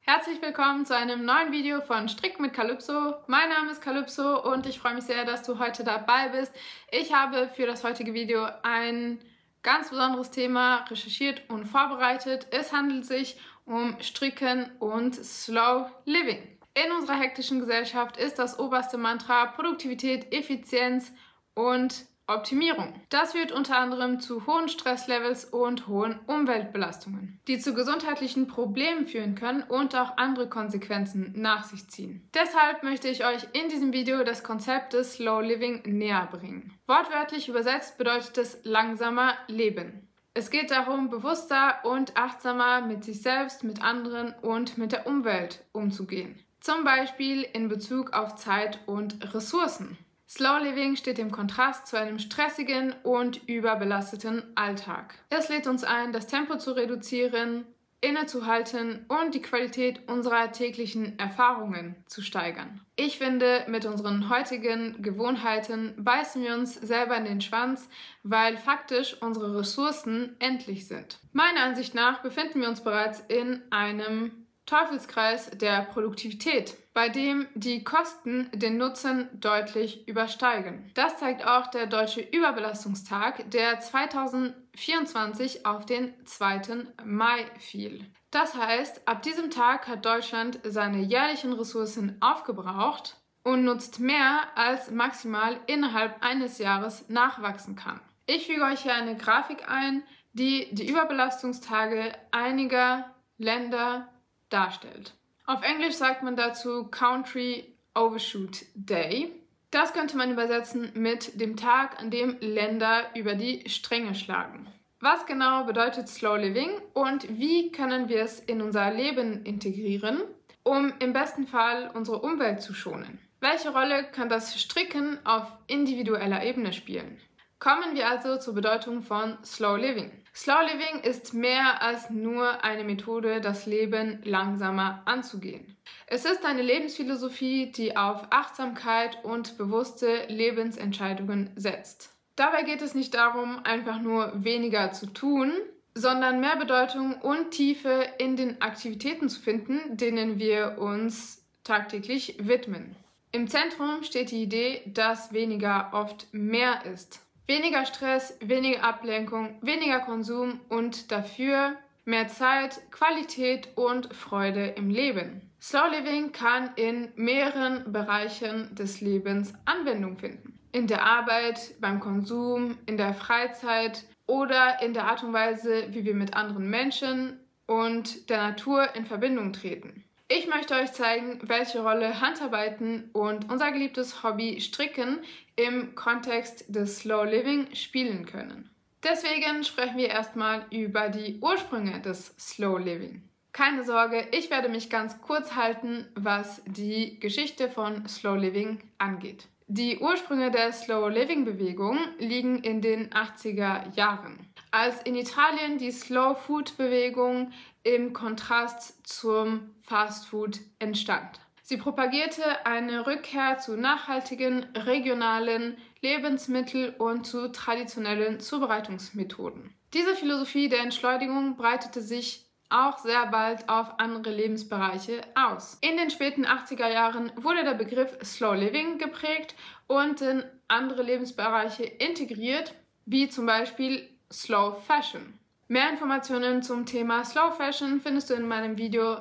Herzlich willkommen zu einem neuen Video von Strick mit Calypso. Mein Name ist Calypso und ich freue mich sehr, dass du heute dabei bist. Ich habe für das heutige Video ein ganz besonderes Thema recherchiert und vorbereitet. Es handelt sich um Stricken und Slow Living. In unserer hektischen Gesellschaft ist das oberste Mantra Produktivität, Effizienz und Optimierung. Das führt unter anderem zu hohen Stresslevels und hohen Umweltbelastungen, die zu gesundheitlichen Problemen führen können und auch andere Konsequenzen nach sich ziehen. Deshalb möchte ich euch in diesem Video das Konzept des Slow Living näher bringen. Wortwörtlich übersetzt bedeutet es langsamer Leben. Es geht darum, bewusster und achtsamer mit sich selbst, mit anderen und mit der Umwelt umzugehen. Zum Beispiel in Bezug auf Zeit und Ressourcen. Slow Living steht im Kontrast zu einem stressigen und überbelasteten Alltag. Es lädt uns ein, das Tempo zu reduzieren, innezuhalten und die Qualität unserer täglichen Erfahrungen zu steigern. Ich finde, mit unseren heutigen Gewohnheiten beißen wir uns selber in den Schwanz, weil faktisch unsere Ressourcen endlich sind. Meiner Ansicht nach befinden wir uns bereits in einem Teufelskreis der Produktivität, bei dem die Kosten den Nutzen deutlich übersteigen. Das zeigt auch der Deutsche Überbelastungstag, der 2024 auf den 2. Mai fiel. Das heißt, ab diesem Tag hat Deutschland seine jährlichen Ressourcen aufgebraucht und nutzt mehr, als maximal innerhalb eines Jahres nachwachsen kann. Ich füge euch hier eine Grafik ein, die die Überbelastungstage einiger Länder darstellt. Auf Englisch sagt man dazu Country Overshoot Day. Das könnte man übersetzen mit dem Tag, an dem Länder über die Stränge schlagen. Was genau bedeutet Slow Living und wie können wir es in unser Leben integrieren, um im besten Fall unsere Umwelt zu schonen? Welche Rolle kann das Stricken auf individueller Ebene spielen? Kommen wir also zur Bedeutung von Slow Living. Slow Living ist mehr als nur eine Methode, das Leben langsamer anzugehen. Es ist eine Lebensphilosophie, die auf Achtsamkeit und bewusste Lebensentscheidungen setzt. Dabei geht es nicht darum, einfach nur weniger zu tun, sondern mehr Bedeutung und Tiefe in den Aktivitäten zu finden, denen wir uns tagtäglich widmen. Im Zentrum steht die Idee, dass weniger oft mehr ist. Weniger Stress, weniger Ablenkung, weniger Konsum und dafür mehr Zeit, Qualität und Freude im Leben. Slow Living kann in mehreren Bereichen des Lebens Anwendung finden. In der Arbeit, beim Konsum, in der Freizeit oder in der Art und Weise, wie wir mit anderen Menschen und der Natur in Verbindung treten. Ich möchte euch zeigen, welche Rolle Handarbeiten und unser geliebtes Hobby Stricken im Kontext des Slow Living spielen können. Deswegen sprechen wir erstmal über die Ursprünge des Slow Living. Keine Sorge, ich werde mich ganz kurz halten, was die Geschichte von Slow Living angeht. Die Ursprünge der Slow Living Bewegung liegen in den 80er Jahren, als in Italien die Slow Food Bewegung im Kontrast zum Fast Food entstand. Sie propagierte eine Rückkehr zu nachhaltigen, regionalen Lebensmitteln und zu traditionellen Zubereitungsmethoden. Diese Philosophie der Entschleunigung breitete sich auch sehr bald auf andere Lebensbereiche aus. In den späten 80er Jahren wurde der Begriff Slow Living geprägt und in andere Lebensbereiche integriert, wie zum Beispiel Slow Fashion. Mehr Informationen zum Thema Slow Fashion findest du in meinem Video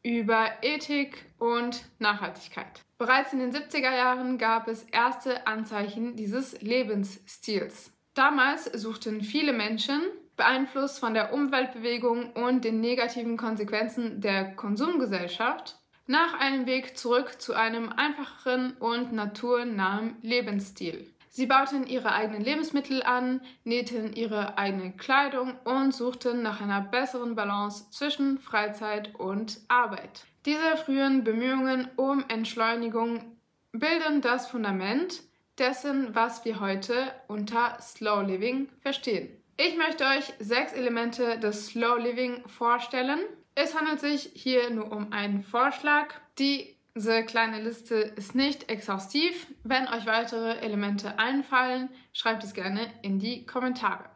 über Ethik und Nachhaltigkeit. Bereits in den 70er Jahren gab es erste Anzeichen dieses Lebensstils. Damals suchten viele Menschen, beeinflusst von der Umweltbewegung und den negativen Konsequenzen der Konsumgesellschaft, nach einem Weg zurück zu einem einfacheren und naturnahen Lebensstil. Sie bauten ihre eigenen Lebensmittel an, nähten ihre eigene Kleidung und suchten nach einer besseren Balance zwischen Freizeit und Arbeit. Diese frühen Bemühungen um Entschleunigung bilden das Fundament dessen, was wir heute unter Slow Living verstehen. Ich möchte euch 6 Elemente des Slow Living vorstellen. Es handelt sich hier nur um einen Vorschlag. Diese kleine Liste ist nicht exhaustiv. Wenn euch weitere Elemente einfallen, schreibt es gerne in die Kommentare.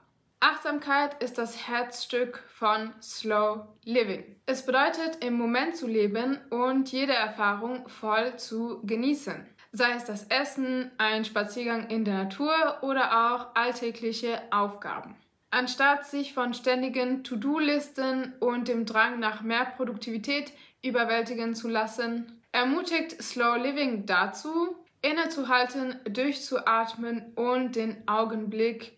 Achtsamkeit ist das Herzstück von Slow Living. Es bedeutet, im Moment zu leben und jede Erfahrung voll zu genießen. Sei es das Essen, ein Spaziergang in der Natur oder auch alltägliche Aufgaben. Anstatt sich von ständigen To-Do-Listen und dem Drang nach mehr Produktivität überwältigen zu lassen, ermutigt Slow Living dazu, innezuhalten, durchzuatmen und den Augenblick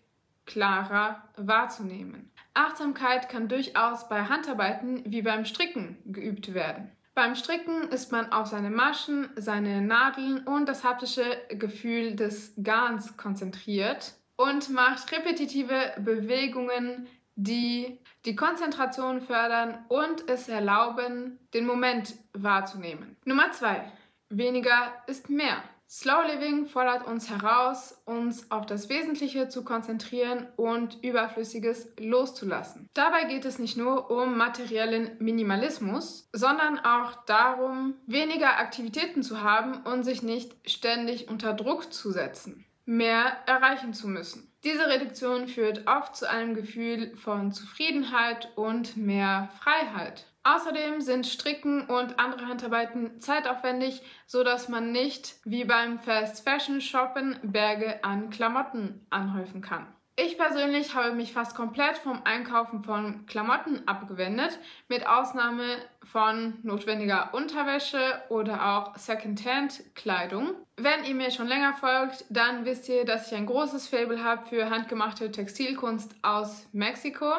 klarer wahrzunehmen. Achtsamkeit kann durchaus bei Handarbeiten wie beim Stricken geübt werden. Beim Stricken ist man auf seine Maschen, seine Nadeln und das haptische Gefühl des Garns konzentriert und macht repetitive Bewegungen, die die Konzentration fördern und es erlauben, den Moment wahrzunehmen. Nummer 2. Weniger ist mehr. Slow Living fordert uns heraus, uns auf das Wesentliche zu konzentrieren und Überflüssiges loszulassen. Dabei geht es nicht nur um materiellen Minimalismus, sondern auch darum, weniger Aktivitäten zu haben und sich nicht ständig unter Druck zu setzen, mehr erreichen zu müssen. Diese Reduktion führt oft zu einem Gefühl von Zufriedenheit und mehr Freiheit. Außerdem sind Stricken und andere Handarbeiten zeitaufwendig, sodass man nicht wie beim Fast Fashion Shoppen Berge an Klamotten anhäufen kann. Ich persönlich habe mich fast komplett vom Einkaufen von Klamotten abgewendet, mit Ausnahme von notwendiger Unterwäsche oder auch Secondhand-Kleidung. Wenn ihr mir schon länger folgt, dann wisst ihr, dass ich ein großes Faible habe für handgemachte Textilkunst aus Mexiko.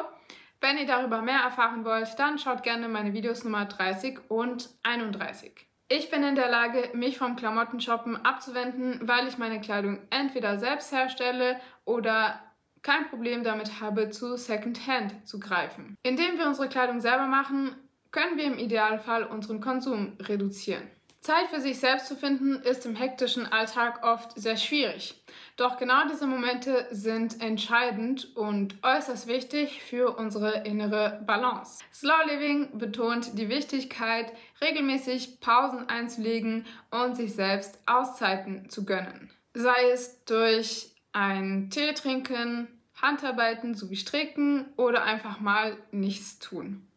Wenn ihr darüber mehr erfahren wollt, dann schaut gerne meine Videos Nummer 30 und 31. Ich bin in der Lage, mich vom Klamottenshoppen abzuwenden, weil ich meine Kleidung entweder selbst herstelle oder kein Problem damit habe, zu Secondhand zu greifen. Indem wir unsere Kleidung selber machen, können wir im Idealfall unseren Konsum reduzieren. Zeit für sich selbst zu finden, ist im hektischen Alltag oft sehr schwierig. Doch genau diese Momente sind entscheidend und äußerst wichtig für unsere innere Balance. Slow Living betont die Wichtigkeit, regelmäßig Pausen einzulegen und sich selbst Auszeiten zu gönnen. Sei es durch ein Tee trinken, Handarbeiten sowie Stricken oder einfach mal nichts tun.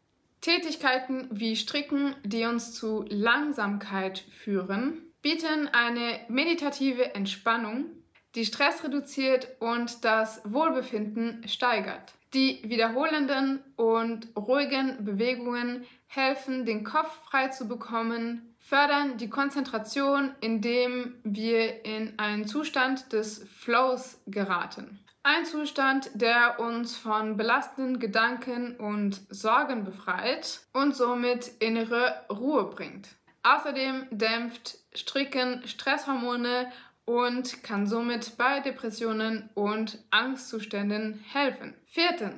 Tätigkeiten wie Stricken, die uns zu Langsamkeit führen, bieten eine meditative Entspannung, die Stress reduziert und das Wohlbefinden steigert. Die wiederholenden und ruhigen Bewegungen helfen, den Kopf frei zu bekommen, fördern die Konzentration, indem wir in einen Zustand des Flows geraten. Ein Zustand, der uns von belastenden Gedanken und Sorgen befreit und somit innere Ruhe bringt. Außerdem dämpft Stricken Stresshormone und kann somit bei Depressionen und Angstzuständen helfen. 4.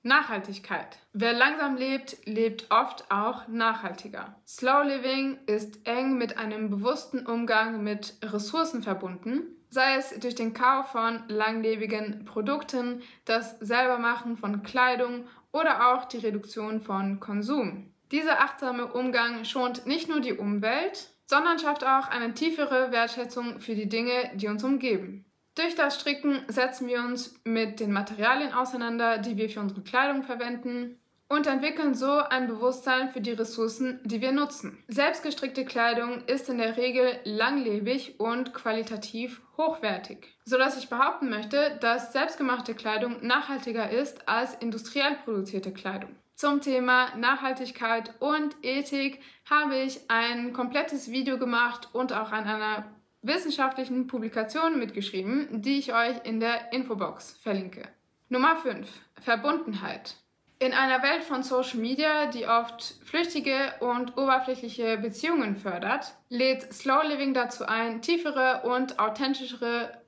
Nachhaltigkeit. Wer langsam lebt, lebt oft auch nachhaltiger. Slow Living ist eng mit einem bewussten Umgang mit Ressourcen verbunden, sei es durch den Kauf von langlebigen Produkten, das Selbermachen von Kleidung oder auch die Reduktion von Konsum. Dieser achtsame Umgang schont nicht nur die Umwelt, sondern schafft auch eine tiefere Wertschätzung für die Dinge, die uns umgeben. Durch das Stricken setzen wir uns mit den Materialien auseinander, die wir für unsere Kleidung verwenden, und entwickeln so ein Bewusstsein für die Ressourcen, die wir nutzen. Selbstgestrickte Kleidung ist in der Regel langlebig und qualitativ hochwertig, sodass ich behaupten möchte, dass selbstgemachte Kleidung nachhaltiger ist als industriell produzierte Kleidung. Zum Thema Nachhaltigkeit und Ethik habe ich ein komplettes Video gemacht und auch an einer wissenschaftlichen Publikation mitgeschrieben, die ich euch in der Infobox verlinke. Nummer 5. Verbundenheit. In einer Welt von Social Media, die oft flüchtige und oberflächliche Beziehungen fördert, lädt Slow Living dazu ein, tiefere und authentischere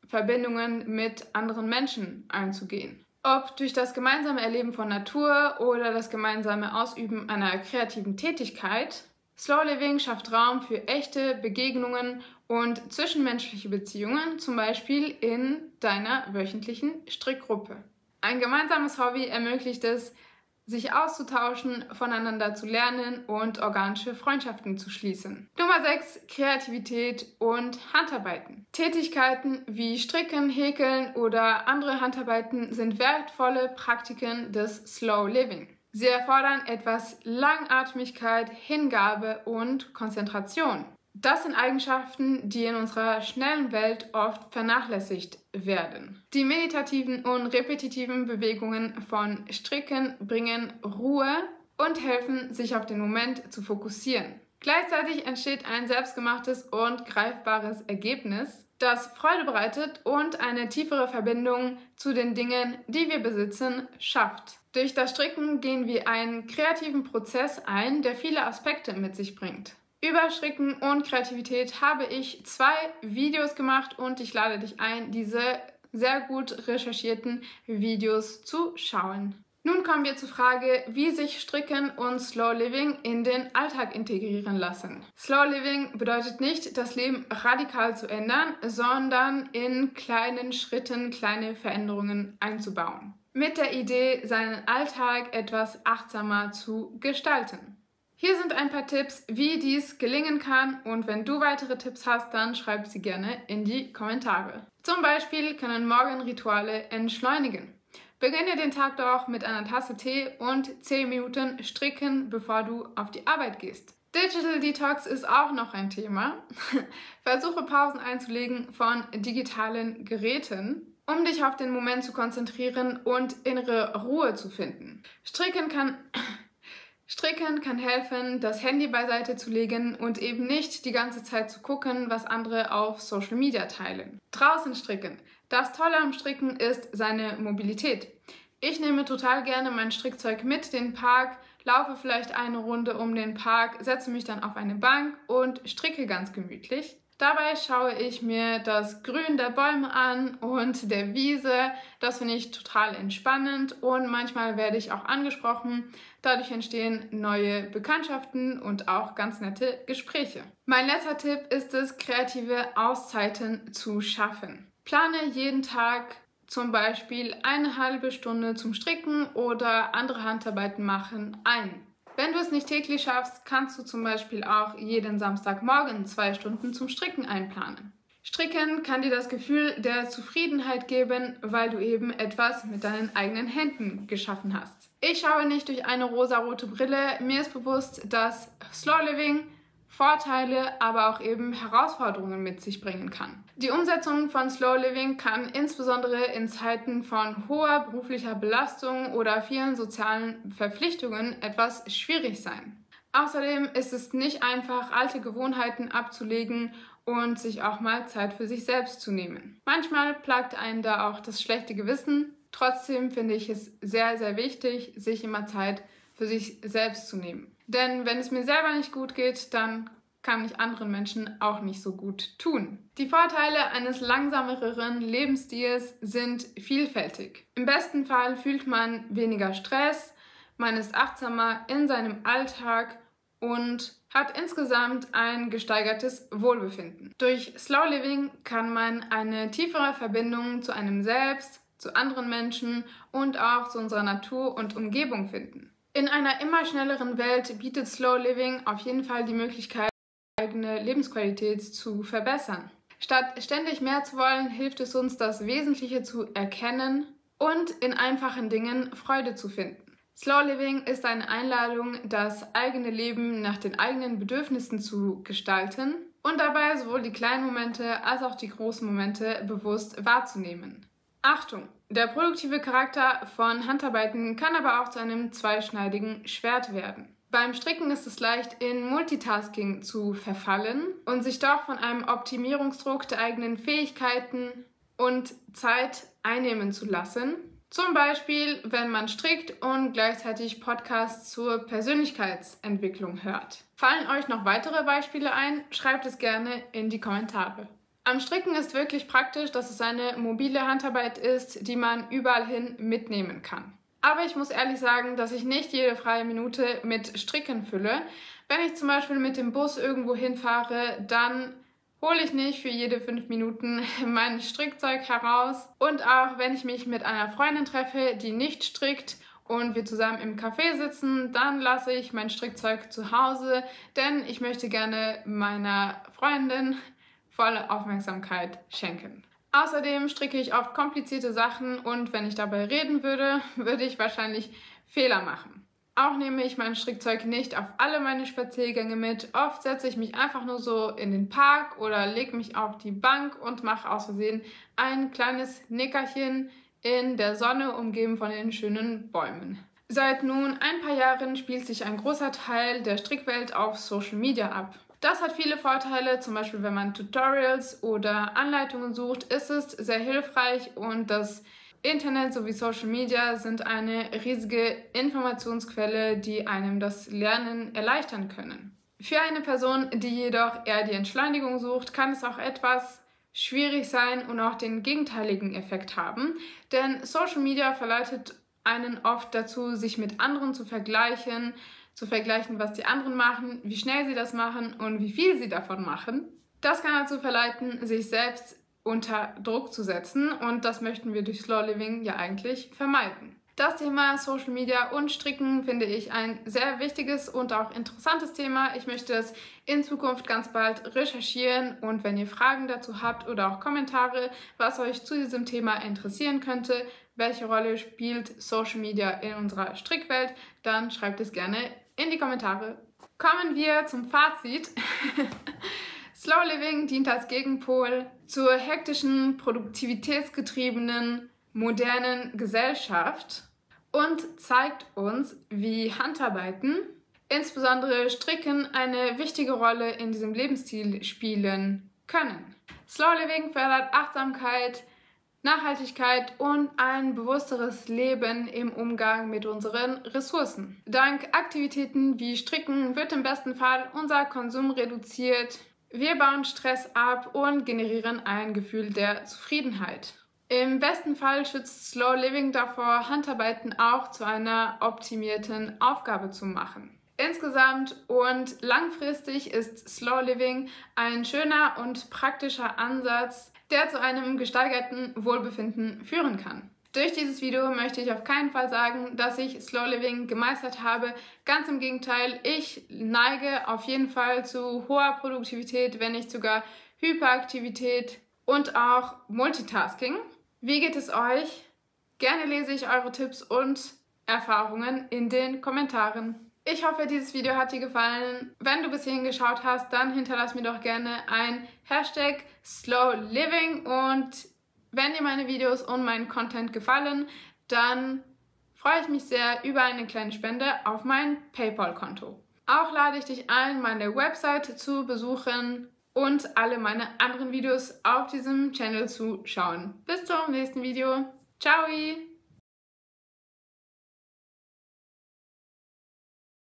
Verbindungen mit anderen Menschen einzugehen. Ob durch das gemeinsame Erleben von Natur oder das gemeinsame Ausüben einer kreativen Tätigkeit, Slow Living schafft Raum für echte Begegnungen und zwischenmenschliche Beziehungen, zum Beispiel in deiner wöchentlichen Strickgruppe. Ein gemeinsames Hobby ermöglicht es, sich auszutauschen, voneinander zu lernen und organische Freundschaften zu schließen. Nummer 6, Kreativität und Handarbeiten. Tätigkeiten wie Stricken, Häkeln oder andere Handarbeiten sind wertvolle Praktiken des Slow Living. Sie erfordern etwas Langatmigkeit, Hingabe und Konzentration. Das sind Eigenschaften, die in unserer schnellen Welt oft vernachlässigt werden. Die meditativen und repetitiven Bewegungen von Stricken bringen Ruhe und helfen, sich auf den Moment zu fokussieren. Gleichzeitig entsteht ein selbstgemachtes und greifbares Ergebnis, das Freude bereitet und eine tiefere Verbindung zu den Dingen, die wir besitzen, schafft. Durch das Stricken gehen wir einen kreativen Prozess ein, der viele Aspekte mit sich bringt. Über Stricken und Kreativität habe ich 2 Videos gemacht und ich lade dich ein, diese sehr gut recherchierten Videos zu schauen. Nun kommen wir zur Frage, wie sich Stricken und Slow Living in den Alltag integrieren lassen. Slow Living bedeutet nicht, das Leben radikal zu ändern, sondern in kleinen Schritten kleine Veränderungen einzubauen. Mit der Idee, seinen Alltag etwas achtsamer zu gestalten. Hier sind ein paar Tipps, wie dies gelingen kann, und wenn du weitere Tipps hast, dann schreib sie gerne in die Kommentare. Zum Beispiel können Morgenrituale entschleunigen. Beginne den Tag doch mit einer Tasse Tee und 10 Minuten stricken, bevor du auf die Arbeit gehst. Digital Detox ist auch noch ein Thema. Versuche Pausen einzulegen von digitalen Geräten, um dich auf den Moment zu konzentrieren und innere Ruhe zu finden. Stricken kann helfen, das Handy beiseite zu legen und eben nicht die ganze Zeit zu gucken, was andere auf Social Media teilen. Draußen stricken. Das Tolle am Stricken ist seine Mobilität. Ich nehme total gerne mein Strickzeug mit in den Park, laufe vielleicht eine Runde um den Park, setze mich dann auf eine Bank und stricke ganz gemütlich. Dabei schaue ich mir das Grün der Bäume an und der Wiese. Das finde ich total entspannend und manchmal werde ich auch angesprochen. Dadurch entstehen neue Bekanntschaften und auch ganz nette Gespräche. Mein letzter Tipp ist es, kreative Auszeiten zu schaffen. Plane jeden Tag zum Beispiel eine halbe Stunde zum Stricken oder andere Handarbeiten machen ein. Wenn du es nicht täglich schaffst, kannst du zum Beispiel auch jeden Samstagmorgen 2 Stunden zum Stricken einplanen. Stricken kann dir das Gefühl der Zufriedenheit geben, weil du eben etwas mit deinen eigenen Händen geschaffen hast. Ich schaue nicht durch eine rosarote Brille. Mir ist bewusst, dass Slow Living Vorteile, aber auch eben Herausforderungen mit sich bringen kann. Die Umsetzung von Slow Living kann insbesondere in Zeiten von hoher beruflicher Belastung oder vielen sozialen Verpflichtungen etwas schwierig sein. Außerdem ist es nicht einfach, alte Gewohnheiten abzulegen und sich auch mal Zeit für sich selbst zu nehmen. Manchmal plagt einen da auch das schlechte Gewissen. Trotzdem finde ich es sehr, sehr wichtig, sich immer Zeit für sich selbst zu nehmen. Denn wenn es mir selber nicht gut geht, dann kann ich anderen Menschen auch nicht so gut tun. Die Vorteile eines langsameren Lebensstils sind vielfältig. Im besten Fall fühlt man weniger Stress, man ist achtsamer in seinem Alltag und hat insgesamt ein gesteigertes Wohlbefinden. Durch Slow Living kann man eine tiefere Verbindung zu einem selbst, zu anderen Menschen und auch zu unserer Natur und Umgebung finden. In einer immer schnelleren Welt bietet Slow Living auf jeden Fall die Möglichkeit, eigene Lebensqualität zu verbessern. Statt ständig mehr zu wollen, hilft es uns, das Wesentliche zu erkennen und in einfachen Dingen Freude zu finden. Slow Living ist eine Einladung, das eigene Leben nach den eigenen Bedürfnissen zu gestalten und dabei sowohl die kleinen Momente als auch die großen Momente bewusst wahrzunehmen. Achtung! Der produktive Charakter von Handarbeiten kann aber auch zu einem zweischneidigen Schwert werden. Beim Stricken ist es leicht, in Multitasking zu verfallen und sich doch von einem Optimierungsdruck der eigenen Fähigkeiten und Zeit einnehmen zu lassen. Zum Beispiel, wenn man strickt und gleichzeitig Podcasts zur Persönlichkeitsentwicklung hört. Fallen euch noch weitere Beispiele ein? Schreibt es gerne in die Kommentare. Am Stricken ist wirklich praktisch, dass es eine mobile Handarbeit ist, die man überall hin mitnehmen kann. Aber ich muss ehrlich sagen, dass ich nicht jede freie Minute mit Stricken fülle. Wenn ich zum Beispiel mit dem Bus irgendwo hinfahre, dann hole ich nicht für jede 5 Minuten mein Strickzeug heraus. Und auch wenn ich mich mit einer Freundin treffe, die nicht strickt und wir zusammen im Café sitzen, dann lasse ich mein Strickzeug zu Hause, denn ich möchte gerne meiner Freundin volle Aufmerksamkeit schenken. Außerdem stricke ich oft komplizierte Sachen und wenn ich dabei reden würde, würde ich wahrscheinlich Fehler machen. Auch nehme ich mein Strickzeug nicht auf alle meine Spaziergänge mit. Oft setze ich mich einfach nur so in den Park oder lege mich auf die Bank und mache aus Versehen ein kleines Nickerchen in der Sonne, umgeben von den schönen Bäumen. Seit nun ein paar Jahren spielt sich ein großer Teil der Strickwelt auf Social Media ab. Das hat viele Vorteile, zum Beispiel wenn man Tutorials oder Anleitungen sucht, ist es sehr hilfreich und das Internet sowie Social Media sind eine riesige Informationsquelle, die einem das Lernen erleichtern können. Für eine Person, die jedoch eher die Entschleunigung sucht, kann es auch etwas schwierig sein und auch den gegenteiligen Effekt haben, denn Social Media verleitet einen oft dazu, sich mit anderen zu vergleichen, was die anderen machen, wie schnell sie das machen und wie viel sie davon machen. Das kann dazu verleiten, sich selbst unter Druck zu setzen und das möchten wir durch Slow Living ja eigentlich vermeiden. Das Thema Social Media und Stricken finde ich ein sehr wichtiges und auch interessantes Thema. Ich möchte es in Zukunft ganz bald recherchieren und wenn ihr Fragen dazu habt oder auch Kommentare, was euch zu diesem Thema interessieren könnte, welche Rolle spielt Social Media in unserer Strickwelt, dann schreibt es gerne in die Kommentare. Kommen wir zum Fazit. Slow Living dient als Gegenpol zur hektischen, produktivitätsgetriebenen, modernen Gesellschaft und zeigt uns, wie Handarbeiten, insbesondere Stricken, eine wichtige Rolle in diesem Lebensstil spielen können. Slow Living fördert Achtsamkeit, Nachhaltigkeit und ein bewussteres Leben im Umgang mit unseren Ressourcen. Dank Aktivitäten wie Stricken wird im besten Fall unser Konsum reduziert. Wir bauen Stress ab und generieren ein Gefühl der Zufriedenheit. Im besten Fall schützt Slow Living davor, Handarbeiten auch zu einer optimierten Aufgabe zu machen. Insgesamt und langfristig ist Slow Living ein schöner und praktischer Ansatz, der zu einem gesteigerten Wohlbefinden führen kann. Durch dieses Video möchte ich auf keinen Fall sagen, dass ich Slow Living gemeistert habe. Ganz im Gegenteil, ich neige auf jeden Fall zu hoher Produktivität, wenn nicht sogar Hyperaktivität und auch Multitasking. Wie geht es euch? Gerne lese ich eure Tipps und Erfahrungen in den Kommentaren. Ich hoffe, dieses Video hat dir gefallen. Wenn du bis hierhin geschaut hast, dann hinterlass mir doch gerne ein Hashtag #SlowLiving und wenn dir meine Videos und mein Content gefallen, dann freue ich mich sehr über eine kleine Spende auf mein PayPal-Konto. Auch lade ich dich ein, meine Website zu besuchen und alle meine anderen Videos auf diesem Channel zu schauen. Bis zum nächsten Video. Ciao!